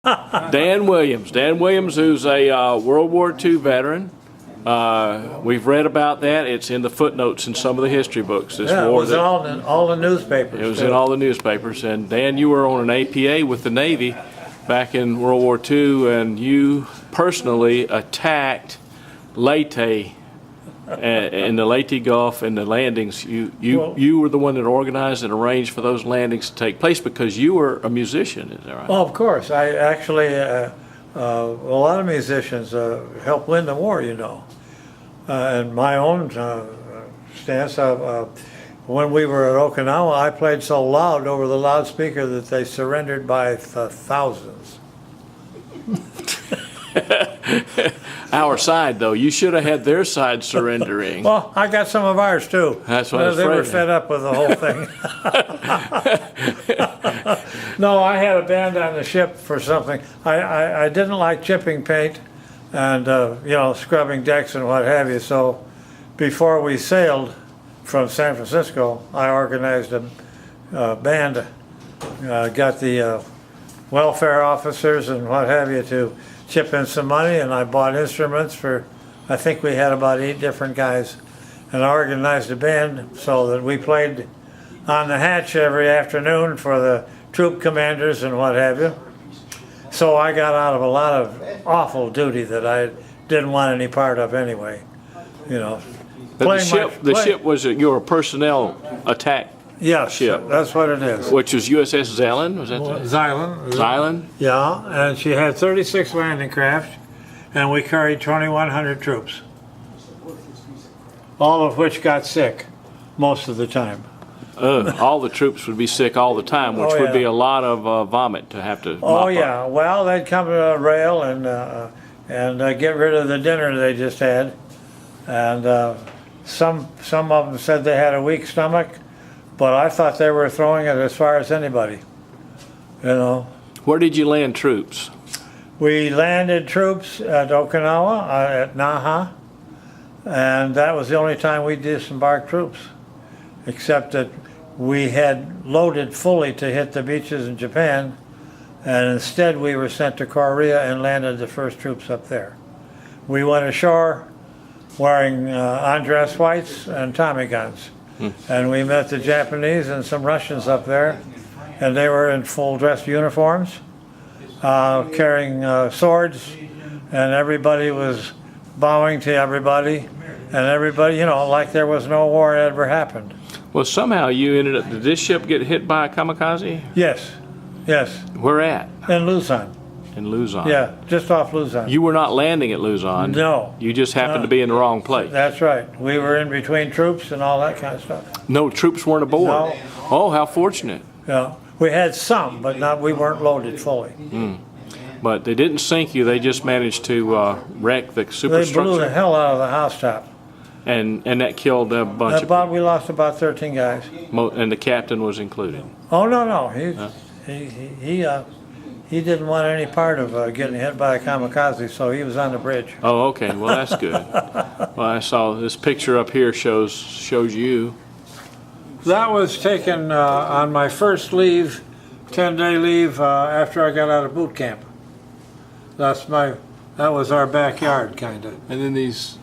Dan Williams. Dan Williams, who's a World War II veteran. We've read about that. It's in the footnotes in some of the history books. This Yeah, it war was all in all the newspapers. it was in all the newspapers. And Dan, you were on an APA with the Navy back in World War II, and you personally attacked Leyte in the Leyte Gulf and the landings. You were the one that organized and arranged for those landings to take place because you were a musician, is that right? Well, of course. I actually, a lot of musicians helped win the war, you know. And my own stance, when we were at Okinawa, I played so loud over the loudspeaker that they surrendered by the thousands. Our side, though, you should have had their side surrendering. Well, I got some of ours too. That's what I was They were afraid fed up with the whole thing. No, I had a band on the ship for something. I didn't like chipping paint and you know, scrubbing decks and what have you. So before we sailed from San Francisco, I organized a band, got the welfare officers and what have you to chip in some money, and I bought instruments for, I think we had about 8 different guys, and I organized a band so that we played on the hatch every afternoon for the troop commanders and what have you. So I got out of a lot of awful duty that I didn't want any part of anyway, you know. But the ship was your personnel attack Yes, ship. that's what it is. Which was USS Zelen, was that Xylan. Xylan? Yeah, and she had 36 landing craft, and we carried 2,100 troops, all of which got sick most of the time. All the troops would be sick all the time, which would be a lot of vomit to have to mop up. Yeah, well, they'd come to a rail and get rid of the dinner they just had, and some of them said they had a weak stomach, but I thought they were throwing it as far as anybody, you know. Where did you land troops? We landed troops at Okinawa, at Naha, and that was the only time we disembarked troops, except that we had loaded fully to hit the beaches in Japan, and instead we were sent to Korea and landed the first troops up there. We went ashore wearing undress whites and Tommy guns. And we met the Japanese and some Russians up there, and they were in full dress uniforms, carrying swords, and everybody was bowing to everybody, and everybody, you know, like there was no war had ever happened. Well, somehow you ended up, did this ship get hit by a kamikaze? Yes, yes. Where at? In Luzon. In Luzon. Yeah, just off Luzon. You were not landing at Luzon. No. You just happened to be in the wrong place. That's right. We were in between troops and all that kind of stuff. No, troops weren't aboard. No. Oh, how fortunate. Yeah, we had some, but not. We weren't loaded fully. But they didn't sink you. They just managed to wreck the superstructure. They blew the hell out of the housetop. And that killed a bunch of We lost about 13 guys. and the captain was included. Oh no, he didn't want any part of getting hit by a kamikaze, so he was on the bridge. Oh, okay. Well, that's good. Well, I saw this picture up here shows you. That was taken on my first leave, 10-day leave after I got out of boot camp. That was our backyard, kind of. And then these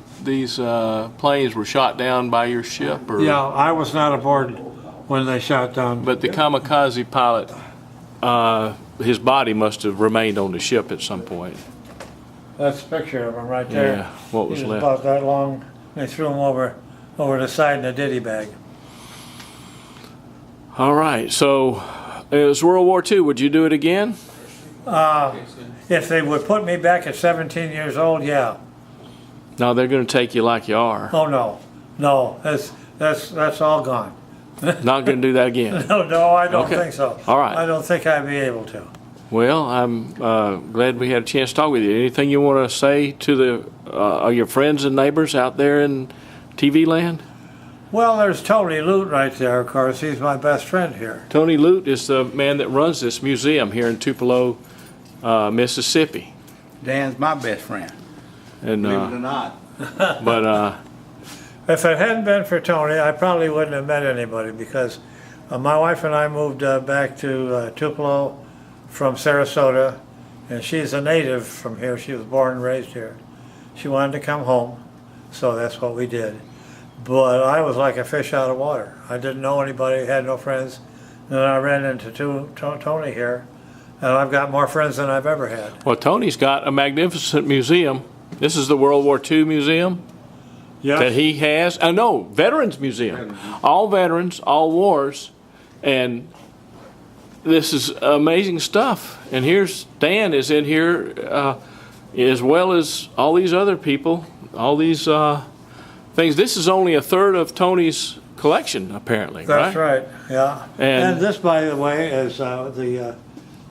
planes were shot down by your ship, or? Yeah, I was not aboard when they shot down. But the kamikaze pilot, his body must have remained on the ship at some point. That's a picture of him right there. Yeah, what was he left. About that long. They threw him over the side in a ditty bag. All right, so it was World War II. Would you do it again? If they would put me back at 17 years old, yeah. No, they're going to take you like you are. Oh no, that's all gone. Not going to do that again. No, I don't think so. All right. I don't think I'd be able to. Well, I'm glad we had a chance to talk with you. Anything you want to say to your friends and neighbors out there in TV land? Well, there's Tony Lute right there, of course. He's my best friend here. Tony Lute is the man that runs this museum here in Tupelo, Mississippi. Dan's my best friend, And believe it or not. but If it hadn't been for Tony, I probably wouldn't have met anybody because my wife and I moved back to Tupelo from Sarasota and she's a native from here. She was born and raised here. She wanted to come home, so that's what we did. But I was like a fish out of water. I didn't know anybody, had no friends. And then I ran into Tony here, and I've got more friends than I've ever had. Well, Tony's got a magnificent museum. This is the World War II museum that Yes, he has. Oh, no, Veterans Museum. All veterans, all wars. And this is amazing stuff. And here's Dan is in here as well as all these other people, all these things. This is only a third of Tony's collection, apparently, that's right? right, yeah. And- And this, by the way, is the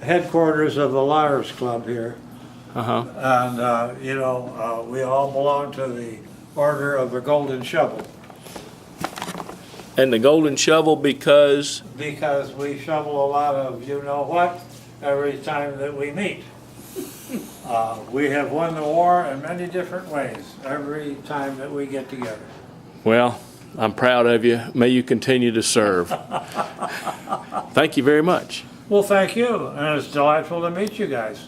headquarters of the Liars Club here. Uh-huh. And, you know, we all belong to the Order of the Golden Shovel And the golden shovel because, because we shovel a lot of you-know-what every time that we meet. We have won the war in many different ways every time that we get together. well, I'm proud of you. May you continue to serve. Thank you very much. Well, thank you, and it's delightful to meet you guys.